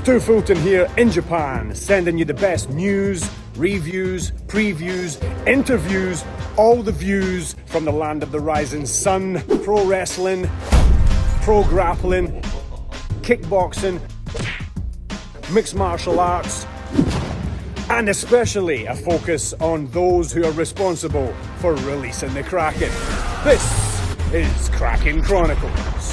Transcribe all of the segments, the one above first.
Stewart Fulton here in Japan, sending you the best news, reviews, previews, interviews, all the views from the land of the rising sun, pro wrestling, pro grappling, kickboxing, mixed martial arts, and especially a focus on those who are responsible for releasing the Kraken. This is Kraken Chronicles.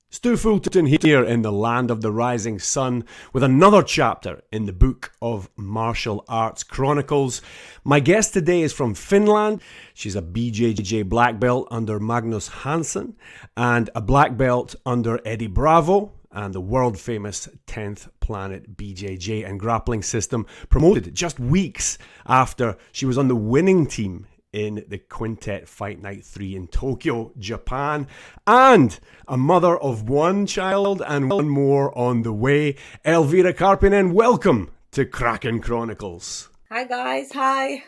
Stewart Fulton here in the land of the rising sun with another chapter in the book of martial arts chronicles. My guest today is from Finland. She's a BJJ black belt under Magnus Hansson and a black belt under Eddie Bravo and the world famous 10th Planet BJJ and grappling system, promoted just weeks after she was on the winning team in the Quintet Fight Night 3 in Tokyo, Japan, and a mother of one child and one more on the way. Elvira Karppinen, welcome to Kraken Chronicles. Hi guys, hi.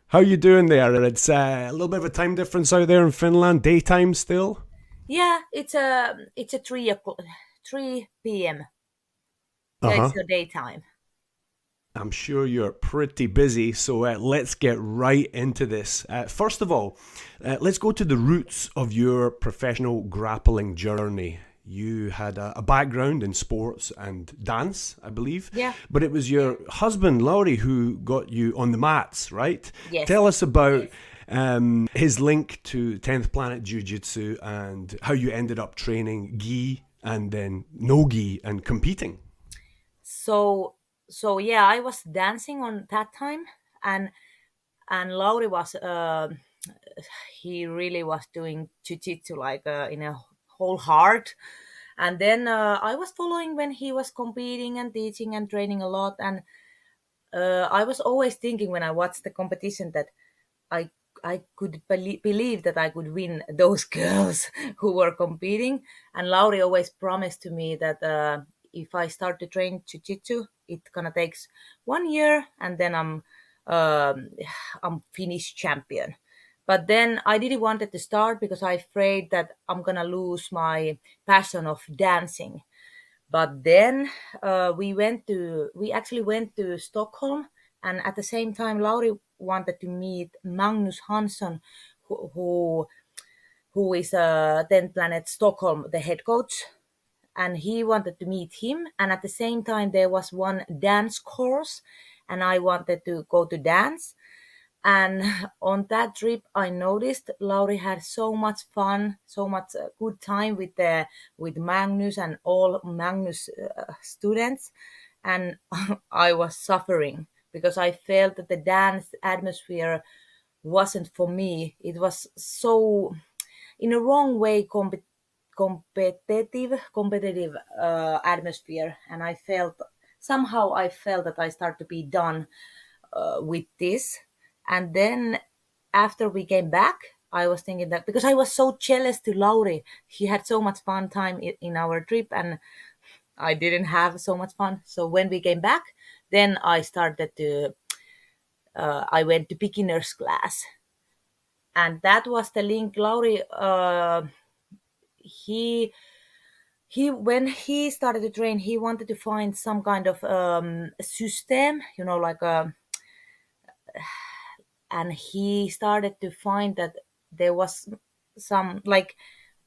How you doing there? It's a little bit of a time difference out there in Finland, daytime still? Yeah, it's a 3 p.m. It's the daytime. I'm sure you're pretty busy, so let's get right into this. First of all, let's go to the roots of your professional grappling journey. You had a background in sports and dance, I believe. Yeah. But it was your husband, Laurie, who got you on the mats, right? Yes. Tell us about his link to 10th Planet Jiu-Jitsu and how you ended up training gi and then no gi and competing. So yeah, I was dancing on that time, and Lauri was he really was doing jiu-jitsu like in a whole heart. And then I was following when he was competing and teaching and training a lot. And I was always thinking when I watched the competition that I could believe that I could win those girls who were competing. And Lauri always promised to me that if I start to train jiu-jitsu, it's gonna take 1 year, and then I'm Finnish champion. But then I didn't want it to start because I'm afraid that I'm gonna lose my passion of dancing. But then we actually went to Stockholm, and at the same time, Lauri wanted to meet Magnus Hansson, who is 10th Planet Stockholm, the head coach. And he wanted to meet him. And at the same time, there was one dance course, and I wanted to go to dance. And on that trip, I noticed Lauri had so much fun, so much good time with Magnus and all Magnus students. And I was suffering because I felt that the dance atmosphere wasn't for me. It was so, in a wrong way, competitive atmosphere, and I felt that I start to be done with this. And then after we came back, I was thinking that because I was so jealous to Lauri, he had so much fun time in our trip, and I didn't have so much fun. So when we came back, then I started to I went to beginners class, and that was the link. Lauri he when he started to train, he wanted to find some kind of system, like and he started to find that there was some like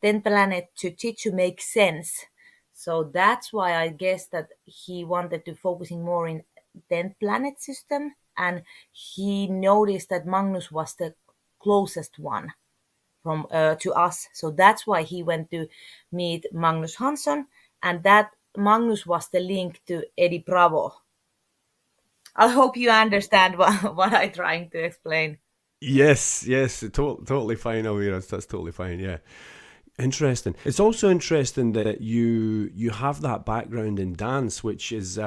10 planet jiu-jitsu makes sense. So that's why I guess that he wanted to focusing more in 10th planet system, and he noticed that Magnus was the closest one from to us. So that's why he went to meet Magnus Hansson, and that Magnus was the link to Eddie Bravo. I hope you understand what I'm trying to explain. Yes, totally fine, Elvira. That's totally fine, yeah. Interesting. It's also interesting that you have that background in dance, which is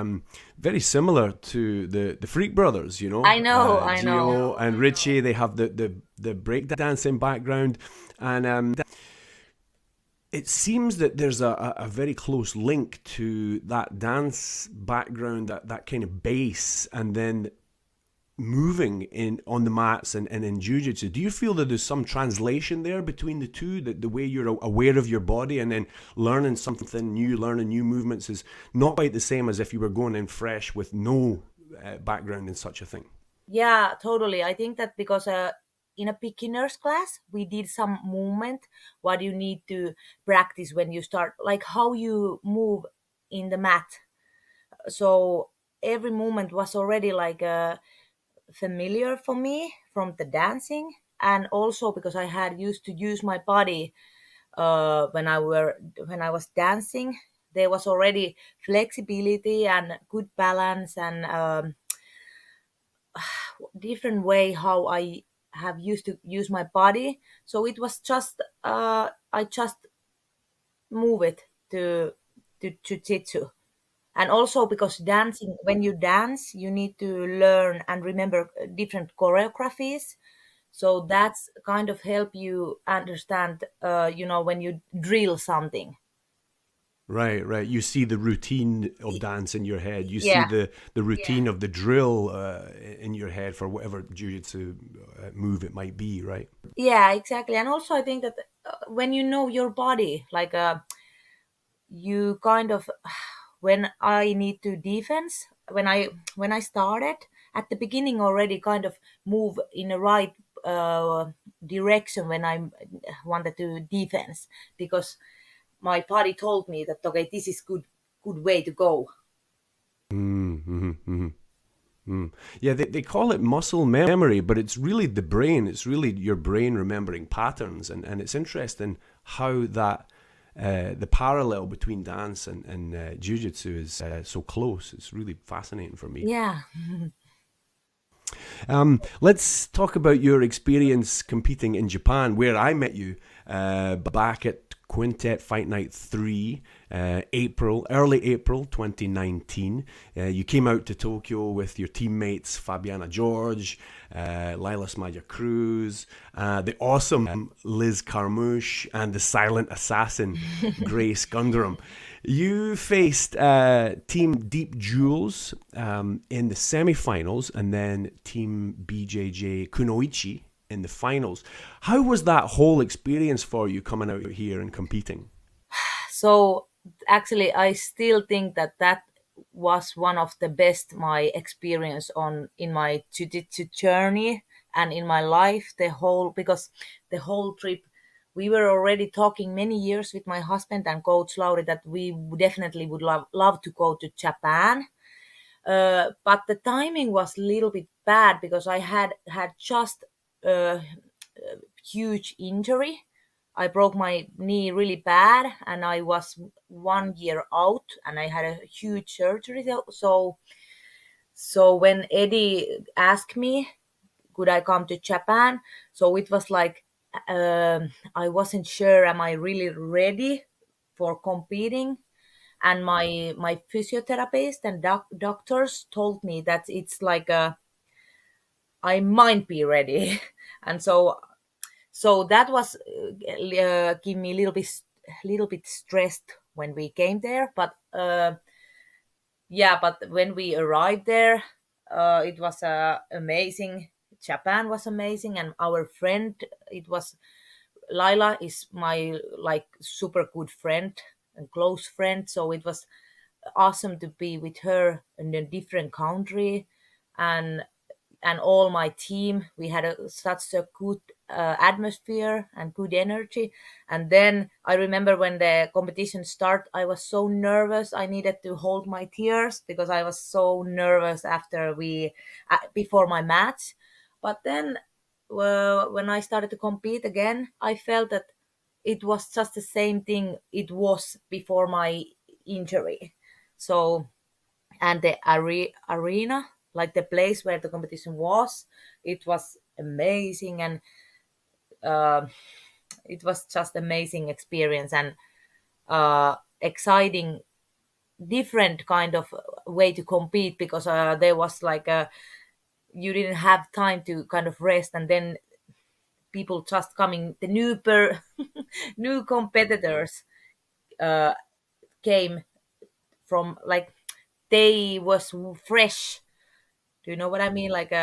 very similar to the Freak Brothers, I know. Gio and Richie, they have the breakdancing background. And it seems that there's a very close link to that dance background, that kind of bass, and then moving in on the mats and in jiu-jitsu, do you feel that there's some translation there between the two, that the way you're aware of your body and then learning something new, learning new movements is not quite the same as if you were going in fresh with no background in such a thing? Yeah, totally. I think that because in a beginner's class, we did some movement, what you need to practice when you start, like how you move in the mat. So every movement was already like familiar for me from the dancing, and also because I had used to use my body when I was dancing. There was already flexibility and good balance and different way how I have used to use my body. So it was just I just move it to jitsu. And also because dancing, when you dance, you need to learn and remember different choreographies. So that's kind of help you understand, when you drill something. Right, right. You see the routine of dance in your head. You see Yeah, the routine of the drill in your head for whatever jiu-jitsu move it might be, right? yeah, exactly. And also I think that when you know your body, like you kind of when I need to defense, when I started at the beginning already kind of move in the right direction when I wanted to defense, because my body told me that okay, this is good way to go. Mm-hmm, mm-hmm. Yeah, they call it muscle memory, but it's really the brain. It's really your brain remembering patterns, and it's interesting how that the parallel between dance and jiu-jitsu is so close. It's really fascinating for me. Yeah. Let's talk about your experience competing in Japan, where I met you back at Quintet Fight Night 3, early April 2019. You came out to Tokyo with your teammates Fabiana George, Lilas Maja Cruz, the awesome Liz Carmouche, and the silent assassin Grace Gunderum. You faced Team Deep Jewels in the semi-finals, and then Team BJJ Kunoichi in the finals. How was that whole experience for you coming out here and competing? So actually, I still think that that was one of the best my experience on in my jiu-jitsu journey and in my life. The whole because the whole trip, we were already talking many years with my husband and coach Lauri that we definitely would love to go to Japan. But the timing was a little bit bad because I had just a huge injury. I broke my knee really bad, and I was 1 year out, and I had a huge surgery. So when Eddie asked me, could I come to Japan? So it was like I wasn't sure. Am I really ready for competing? And my physiotherapist and doctors told me that it's like I might be ready, and so that was give me a little bit stressed when we came there. But yeah, but when we arrived there, it was amazing. Japan was amazing, and our friend, it was Laila is my like super good friend and close friend. So it was awesome to be with her in a different country, and all my team. We had such a good atmosphere and good energy. And then I remember when the competition started, I was so nervous. I needed to hold my tears because I was so nervous after before my match. But then, when I started to compete again, I felt that it was just the same thing it was before my injury. So, and the arena, like the place where the competition was, it was amazing, and uh, it was just amazing experience and exciting, different kind of way to compete, because there was like you didn't have time to kind of rest, and then people just coming, the new competitors uh, came from like they was fresh. Do you know what I mean? Like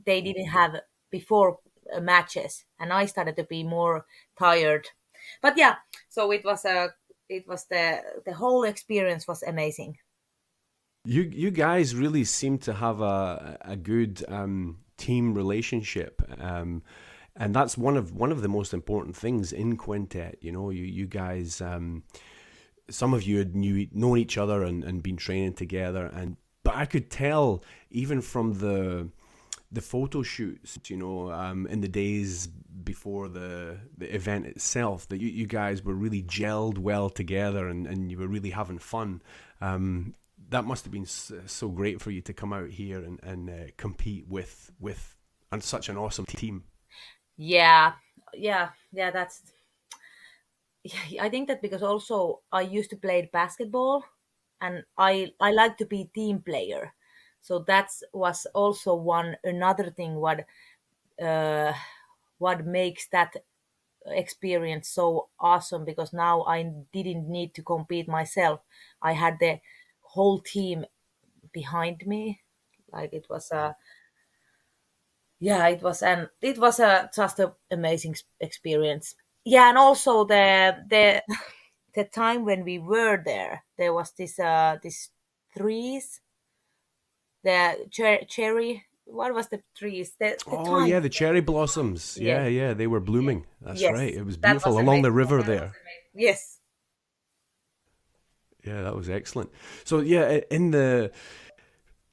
they didn't have before matches, and I started to be more tired. But yeah, so it was the whole experience was amazing. You guys really seem to have a good team relationship, and that's one of the most important things in quintet. You know, you guys, some of you had known each other and been training together, and but I could tell even from the photo shoots, you know, in the days before the event itself, that you guys were really gelled well together, and you were really having fun. That must have been so great for you to come out here and compete with and such an awesome team. Yeah, yeah. That's I think that because also I used to play basketball, and I like to be team player. So that was also one another thing uh, what makes that experience so awesome, because now I didn't need to compete myself. I had the whole team behind me. Like it was a yeah, it was a just a amazing experience. Yeah, and also the the time when we were there, there was this trees, the cherry. What was the trees? The Oh yeah, time. the cherry blossoms. Yes, Yeah, yeah, they were blooming. That's right. yes, It was that beautiful was along amazing. the river there. Yes. Yeah, that was excellent. So yeah, in the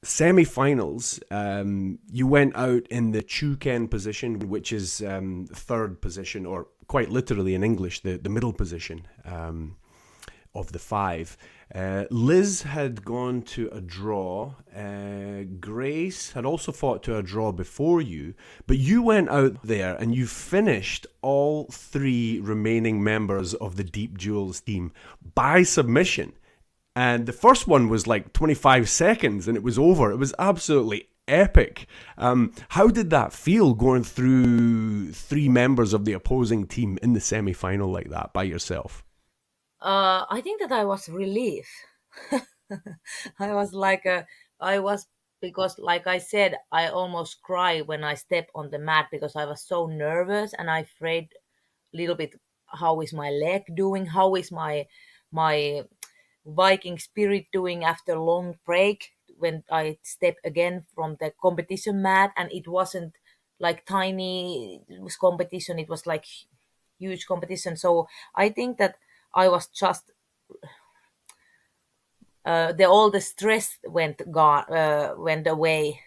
semi-finals, you went out in the Chuken position, which is third position, or quite literally in English, the middle position of the five. Liz had gone to a draw. Grace had also fought to a draw before you, but you went out there and you finished all three remaining members of the Deep Jewels team by submission. And the first one was like 25 seconds and it was over. It was absolutely epic. How did that feel going through three members of the opposing team in the semi final like that by yourself? I think that I was relieved. I was like I was because like I said, I almost cry when I step on the mat because I was so nervous and I afraid a little bit how is my leg doing, how is my Viking spirit doing after long break when I step again from the competition mat, and it wasn't like tiny competition, it was like huge competition. So I think that I was just the all the stress went away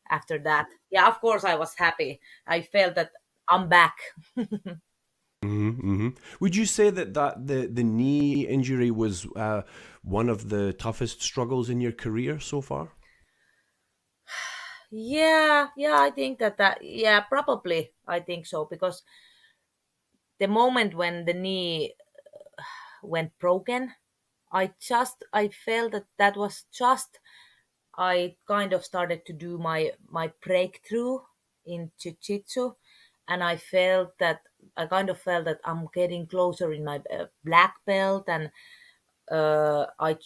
after that. Yeah, of course I was happy. I felt that I'm back. Mm-hmm. Would you say that the knee injury was one of the toughest struggles in your career so far? Yeah, yeah, I think that yeah, probably I think so, because the moment when the knee went broken, I felt that that was just I kind of started to do my breakthrough in jiu-jitsu, and I kind of felt that I'm getting closer in my black belt, and I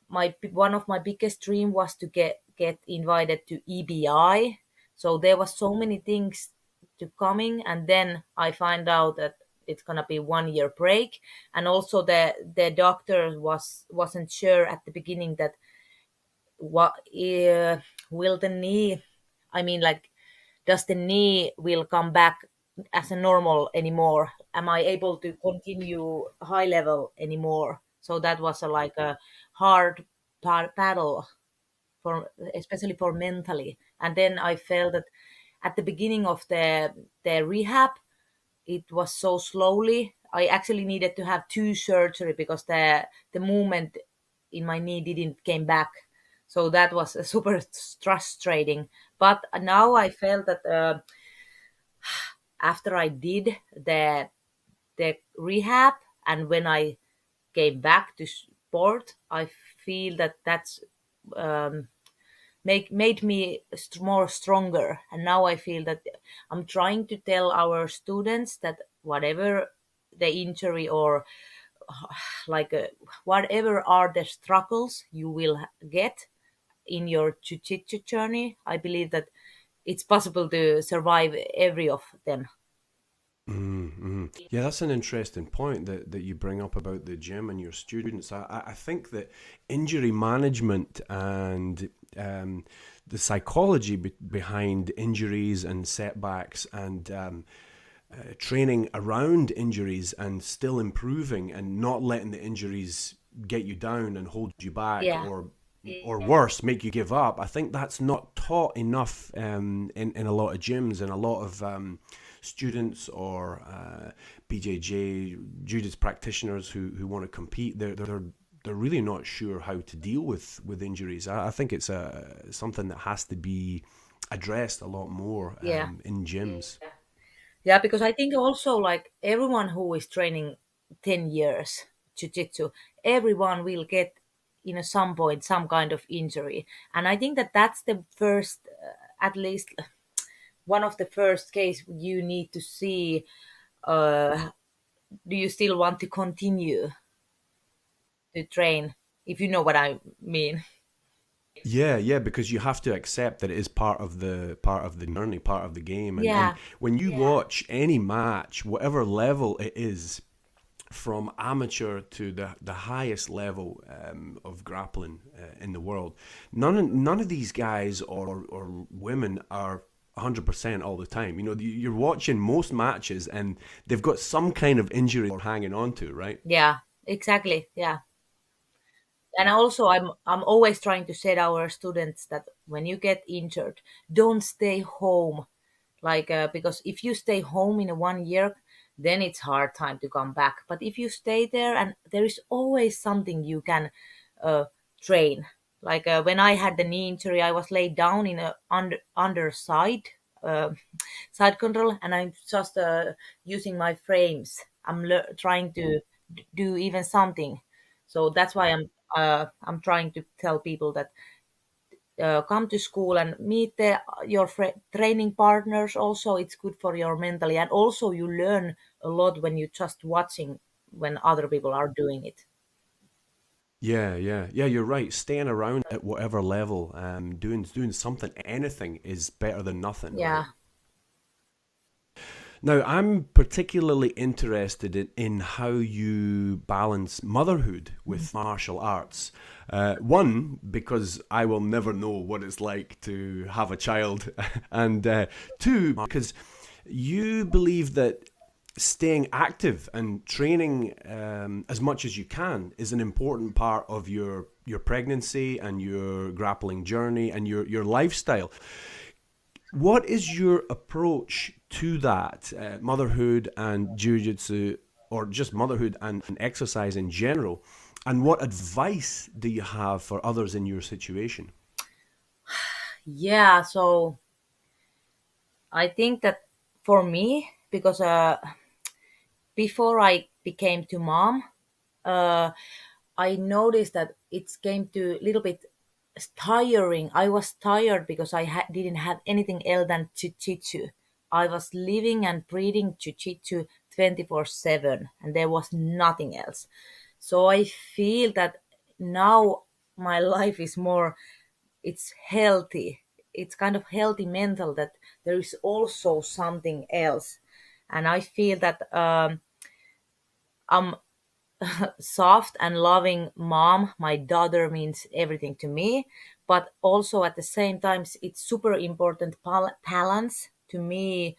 my one of my biggest dream was to get invited to EBI. So there was so many things to coming, and then I find out that it's gonna be 1 year break, and also the doctor wasn't sure at the beginning that what will the knee, I mean, like, does the knee will come back as a normal anymore, am I able to continue high level anymore? So that was like a hard battle for, especially for mentally. And then I felt that at the beginning of the rehab, it was so slowly. I actually needed to have two surgery because the movement in my knee didn't came back. So that was super frustrating. But now I felt that after I did the rehab, and when I came back to sport, I feel that that's um, made me more stronger. And now I feel that I'm trying to tell our students that whatever the injury or like whatever are the struggles you will get in your jiu-jitsu journey, I believe that it's possible to survive every of them. Mm-hmm. Yeah, that's an interesting point that you bring up about the gym and your students. I think that injury management and the psychology behind injuries and setbacks and training around injuries and still improving and not letting the injuries get you down and hold you back Yeah. or worse, make you give up. I think that's not taught enough in a lot of gyms and a lot of students or BJJ jiu-jitsu practitioners who want to compete. They're really not sure how to deal with injuries. I think it's something that has to be addressed a lot more Yeah. in gyms. Yeah, because I think also like everyone who is training 10 years jiu-jitsu, everyone will get some point some kind of injury. And I think that that's the first, at least one of the first case you need to see. Uh, do you still want to continue to train? If you know what I mean. Yeah, yeah, because you have to accept that it is part of the journey, part of the game, and Yeah, when you watch any match, whatever level it is, from amateur to the highest level of grappling in the world, none of these guys or women are 100% all the time. You know, you're watching most matches and they've got some kind of injury or hanging on to, right? yeah, exactly. Yeah. And also I'm always trying to set our students that when you get injured, don't stay home, like because if you stay home in a 1 year, then it's hard time to come back. But if you stay there, and there is always something you can uh, train, like when I had the knee injury, I was laid down in a underside uh, side control, and I'm just using my frames. I'm trying to do even something. So that's why I'm trying to tell people that come to school and meet your training partners. Also, it's good for your mentally, and also you learn a lot when you just watching when other people are doing it. Yeah, yeah, yeah. You're right. Staying around at whatever level, doing something, anything is better than nothing, right? Yeah. Now, I'm particularly interested in how you balance motherhood with martial arts. One, because I will never know what it's like to have a child, and two, because you believe that staying active and training as much as you can is an important part of your pregnancy and your grappling journey and your lifestyle. What is your approach to that, motherhood and jiu-jitsu, or just motherhood and exercise in general? And what advice do you have for others in your situation? Yeah, so I think that for me, because before I became to mom, uh, I noticed that it came to a little bit tiring. I was tired because I didn't have anything else than jiu-jitsu. I was living and breathing jiu-jitsu 24/7, and there was nothing else. So I feel that now my life is more, it's healthy. It's kind of healthy mental that there is also something else. And I feel that I'm soft and loving mom. My daughter means everything to me, but also at the same time, it's super important balance to me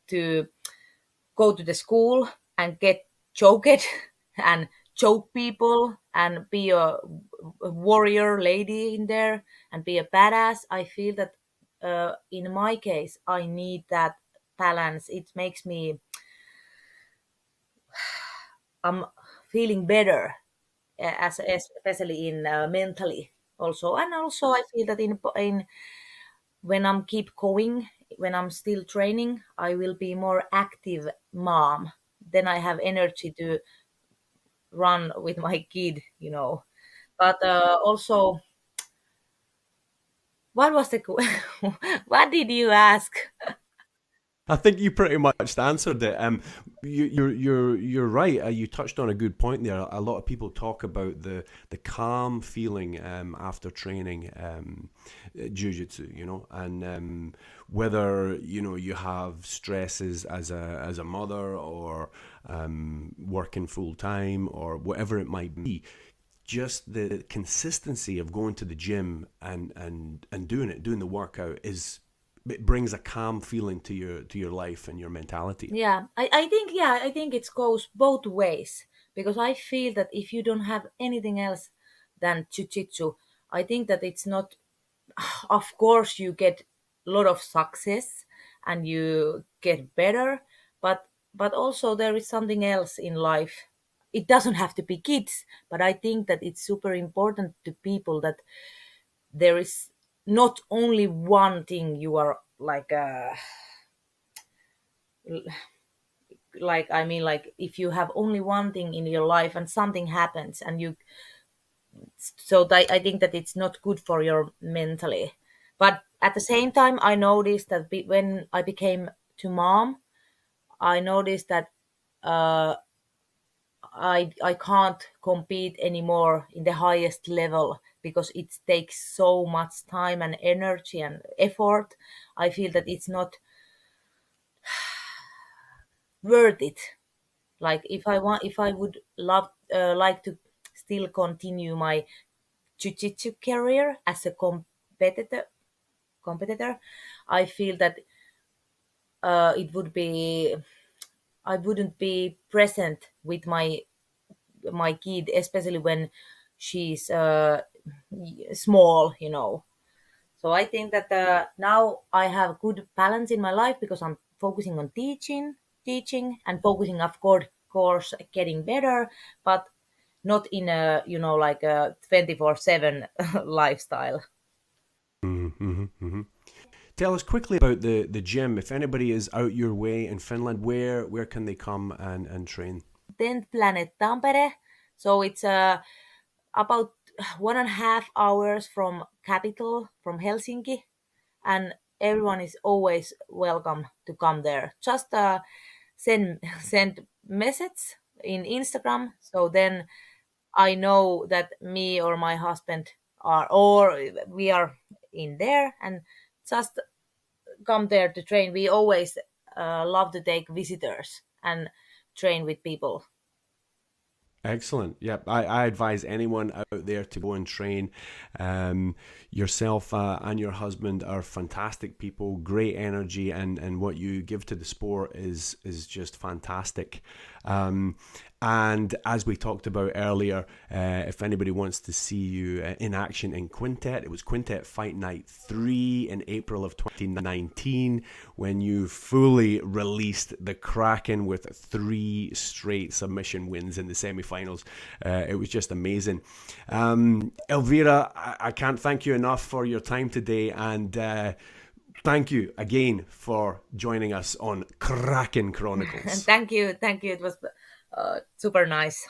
to go to the school and get choked and choke people and be a warrior lady in there and be a badass. I feel that in my case, I need that balance. It makes me, I'm feeling better as especially in mentally also. And also I feel that in when I'm keep going, when I'm still training, I will be more active mom. Then I have energy to run with my kid. But also, what was the what did you ask? I think you pretty much answered it. You're right. You touched on a good point there. A lot of people talk about the calm feeling after training jujitsu, and whether you have stresses as a mother or working full time or whatever it might be. Just the consistency of going to the gym and doing the workout it brings a calm feeling to your life and your mentality. Yeah, I think it goes both ways, because I feel that if you don't have anything else than jiu-jitsu, I think that it's not. Of course, you get a lot of success and you get better, but also there is something else in life. It doesn't have to be kids, but I think that it's super important to people that there is not only one thing you are like I mean, like if you have only one thing in your life and something happens and you, so I think that it's not good for your mentally. But at the same time, I noticed that when I became to mom, I noticed that uh, I can't compete anymore in the highest level because it takes so much time and energy and effort. I feel that it's not worth it. Like if I would love like to still continue my jiu-jitsu career as a competitor, I feel that it would be, I wouldn't be present with my kid, especially when she's small. So I think that now I have good balance in my life because I'm focusing on teaching and focusing, of course, getting better, but not in a like a 24/7 lifestyle. Mm-hmm, hmm. Tell us quickly about the gym. If anybody is out your way in Finland, where can they come and train? 10th Planet Tampere. So it's about 1.5 hours from capital, from Helsinki, and everyone is always welcome to come there. Just send message in Instagram, so then I know that me or my husband are, or we are in there, and just come there to train. We always love to take visitors and train with people. Excellent. Yep. I advise anyone out there to go and train. Yourself and your husband are fantastic people, great energy, and what you give to the sport is just fantastic. And as we talked about earlier, if anybody wants to see you in action in Quintet, it was Quintet Fight Night 3 in April of 2019 when you fully released the Kraken with 3 straight submission wins in the semifinals. It was just amazing. Elvira, I can't thank you enough for your time today, and thank you again for joining us on Kraken And Chronicles. thank you, it was super nice.